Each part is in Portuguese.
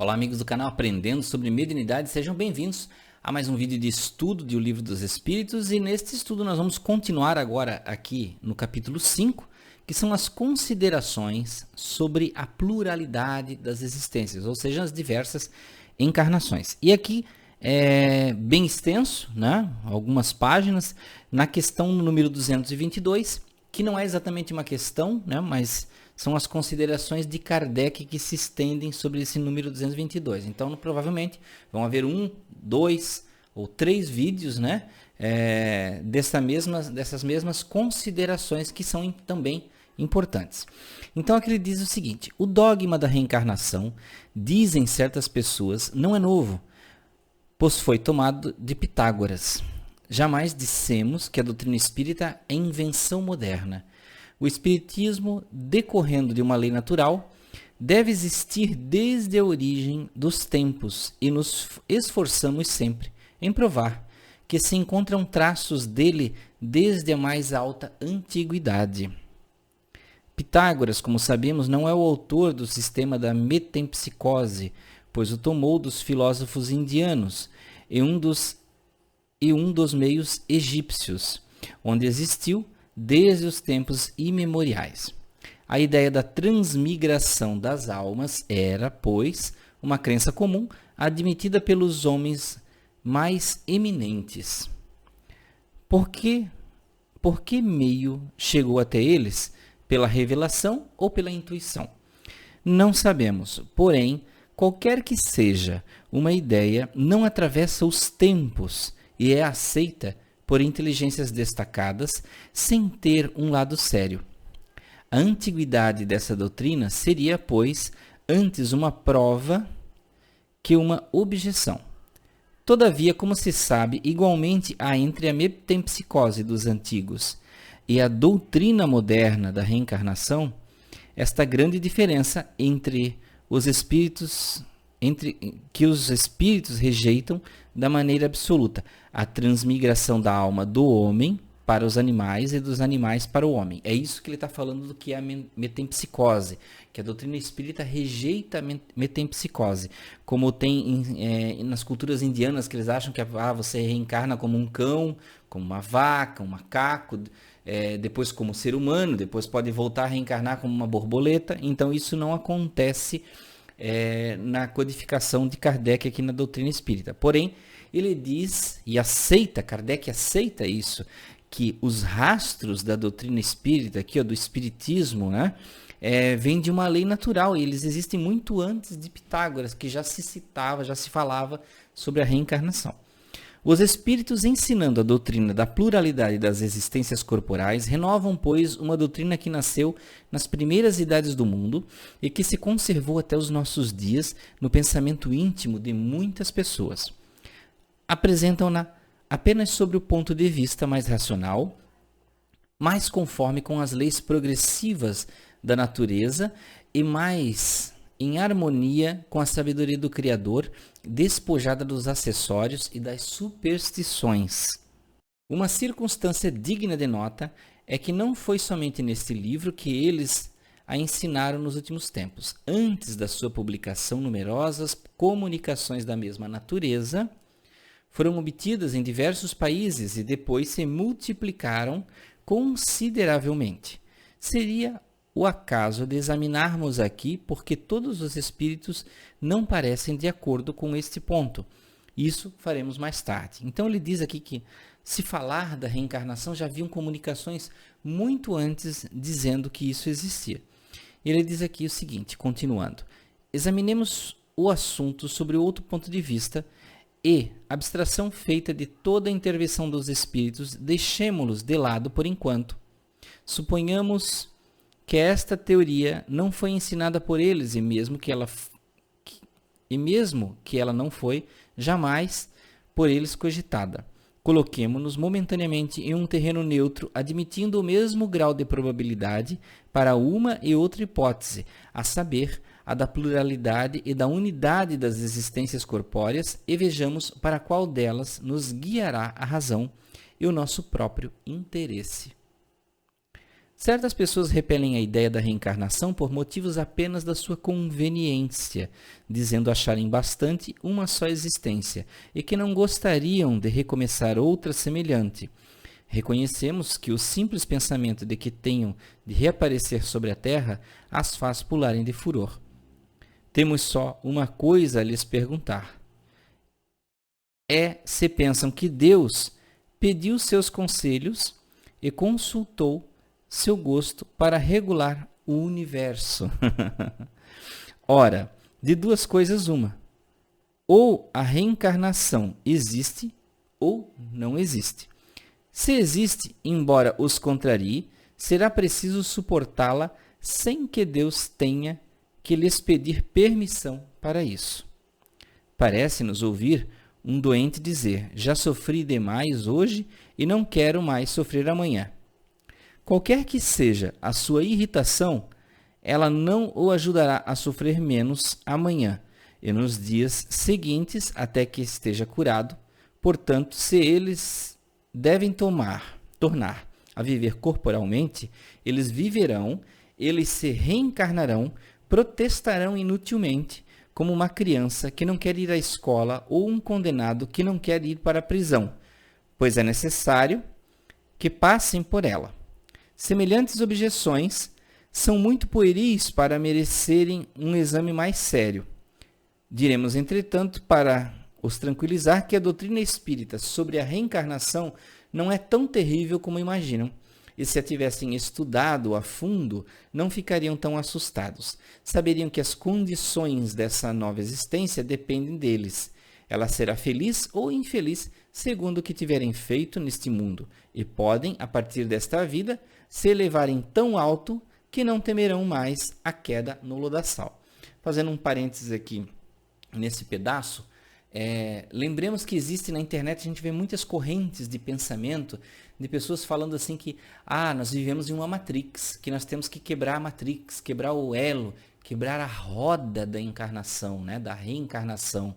Olá amigos do canal Aprendendo sobre Mediunidade, sejam bem-vindos a mais um vídeo de estudo do Livro dos Espíritos e neste estudo nós vamos continuar agora aqui no capítulo 5, que são as considerações sobre a pluralidade das existências, ou seja, as diversas encarnações. E aqui é bem extenso, né? Algumas páginas, na questão número 222, que não é exatamente uma questão, né? Mas são as considerações de Kardec que se estendem sobre esse número 222. Então, provavelmente, vão haver 1, 2 ou 3 vídeos, né, dessas mesmas considerações que são também importantes. Então, aqui ele diz o seguinte: o dogma da reencarnação, dizem certas pessoas, não é novo, pois foi tomado de Pitágoras. Jamais dissemos que a doutrina espírita é invenção moderna. O espiritismo, decorrendo de uma lei natural, deve existir desde a origem dos tempos e nos esforçamos sempre em provar que se encontram traços dele desde a mais alta antiguidade. Pitágoras, como sabemos, não é o autor do sistema da metempsicose, pois o tomou dos filósofos indianos e um dos meios egípcios, onde existiu desde os tempos imemoriais. A ideia da transmigração das almas era, pois, uma crença comum admitida pelos homens mais eminentes. Por que meio chegou até eles? Pela revelação ou pela intuição? Não sabemos, porém, qualquer que seja uma ideia, não atravessa os tempos e é aceita por inteligências destacadas, sem ter um lado sério. A antiguidade dessa doutrina seria, pois, antes uma prova que uma objeção. Todavia, como se sabe, igualmente há entre a metempsicose dos antigos e a doutrina moderna da reencarnação, esta grande diferença que os espíritos rejeitam da maneira absoluta a transmigração da alma do homem para os animais e dos animais para o homem. É isso que ele está falando do que é a metempsicose, que a doutrina espírita rejeita a metempsicose, como tem nas culturas indianas, que eles acham que você reencarna como um cão, como uma vaca, um macaco, depois como ser humano, depois pode voltar a reencarnar como uma borboleta. Então isso não acontece na codificação de Kardec aqui na doutrina espírita. Porém, ele diz e aceita, Kardec aceita isso, que os rastros da doutrina espírita, aqui, do espiritismo, né, vem de uma lei natural, e eles existem muito antes de Pitágoras, que já se citava, já se falava sobre a reencarnação. Os espíritos, ensinando a doutrina da pluralidade das existências corporais, renovam, pois, uma doutrina que nasceu nas primeiras idades do mundo e que se conservou até os nossos dias no pensamento íntimo de muitas pessoas. Apresentam-na apenas sobre o ponto de vista mais racional, mais conforme com as leis progressivas da natureza e mais em harmonia com a sabedoria do Criador, despojada dos acessórios e das superstições. Uma circunstância digna de nota é que não foi somente neste livro que eles a ensinaram nos últimos tempos. Antes da sua publicação, numerosas comunicações da mesma natureza foram obtidas em diversos países e depois se multiplicaram consideravelmente. Seria o acaso de examinarmos aqui porque todos os espíritos não parecem de acordo com este ponto. Isso faremos mais tarde. Então ele diz aqui que, se falar da reencarnação, já haviam comunicações muito antes dizendo que isso existia. Ele diz aqui o seguinte, continuando: examinemos o assunto sobre outro ponto de vista e, abstração feita de toda a intervenção dos espíritos, deixemo-los de lado por enquanto. Suponhamos que esta teoria não foi ensinada por eles e mesmo que ela não foi jamais por eles cogitada. Coloquemo-nos momentaneamente em um terreno neutro, admitindo o mesmo grau de probabilidade para uma e outra hipótese, a saber, a da pluralidade e da unidade das existências corpóreas, e vejamos para qual delas nos guiará a razão e o nosso próprio interesse. Certas pessoas repelem a ideia da reencarnação por motivos apenas da sua conveniência, dizendo acharem bastante uma só existência e que não gostariam de recomeçar outra semelhante. Reconhecemos que o simples pensamento de que tenham de reaparecer sobre a Terra as faz pularem de furor. Temos só uma coisa a lhes perguntar. Se pensam que Deus pediu seus conselhos e consultou seu gosto para regular o universo. Ora, de duas coisas uma. Ou a reencarnação existe ou não existe. Se existe, embora os contrarie, será preciso suportá-la sem que Deus tenha que lhes pedir permissão para isso. Parece-nos ouvir um doente dizer: já sofri demais hoje e não quero mais sofrer amanhã. Qualquer que seja a sua irritação, ela não o ajudará a sofrer menos amanhã e nos dias seguintes até que esteja curado. Portanto, se eles devem tornar a viver corporalmente, eles viverão, eles se reencarnarão, protestarão inutilmente, como uma criança que não quer ir à escola ou um condenado que não quer ir para a prisão, pois é necessário que passem por ela. Semelhantes objeções são muito pueris para merecerem um exame mais sério. Diremos, entretanto, para os tranquilizar, que a doutrina espírita sobre a reencarnação não é tão terrível como imaginam, e se a tivessem estudado a fundo, não ficariam tão assustados. Saberiam que as condições dessa nova existência dependem deles. Ela será feliz ou infeliz, segundo o que tiverem feito neste mundo, e podem, a partir desta vida, se elevarem tão alto que não temerão mais a queda no lodaçal. Fazendo um parênteses aqui nesse pedaço, lembremos que existe na internet, a gente vê muitas correntes de pensamento de pessoas falando assim que nós vivemos em uma Matrix, que nós temos que quebrar a Matrix, quebrar o elo, quebrar a roda da encarnação, né, da reencarnação,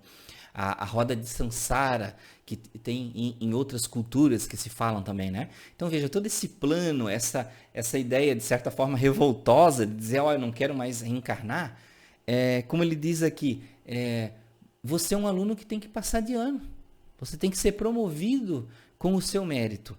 a roda de Sansara, que tem em outras culturas que se falam também, né? Então veja, todo esse plano, essa ideia de certa forma revoltosa de dizer, eu não quero mais reencarnar, como ele diz aqui, você é um aluno que tem que passar de ano. Você tem que ser promovido com o seu mérito,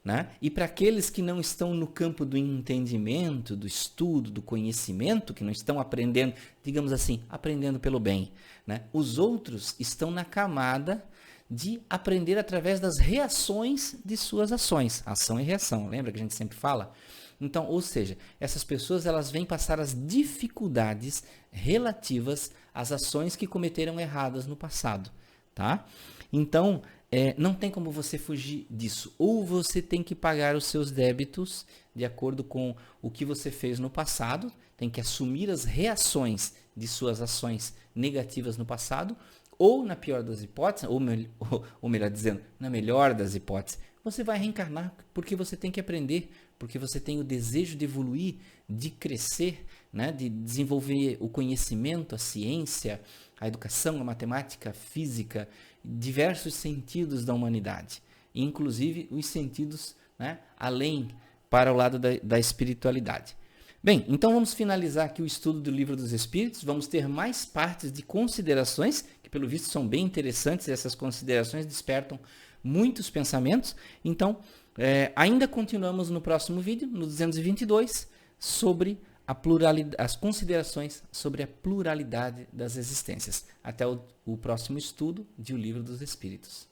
né? E para aqueles que não estão no campo do entendimento, do estudo, do conhecimento, que não estão aprendendo, digamos assim, aprendendo pelo bem, né? Os outros estão na camada de aprender através das reações de suas ações. Ação e reação, lembra que a gente sempre fala? Então, ou seja, essas pessoas elas vêm passar as dificuldades relativas às ações que cometeram erradas no passado, tá? Então, não tem como você fugir disso. Ou você tem que pagar os seus débitos de acordo com o que você fez no passado, tem que assumir as reações de suas ações negativas no passado, ou na pior das hipóteses, ou melhor dizendo, na melhor das hipóteses, você vai reencarnar porque você tem que aprender, porque você tem o desejo de evoluir, de crescer, né? De desenvolver o conhecimento, a ciência, a educação, a matemática, a física, diversos sentidos da humanidade, inclusive os sentidos, né, além, para o lado da espiritualidade. Bem, então vamos finalizar aqui o estudo do Livro dos Espíritos, vamos ter mais partes de considerações, que pelo visto são bem interessantes, e essas considerações despertam muitos pensamentos. Então, ainda continuamos no próximo vídeo, no 222, sobre a pluralidade, as considerações sobre a pluralidade das existências. Até o próximo estudo de O Livro dos Espíritos.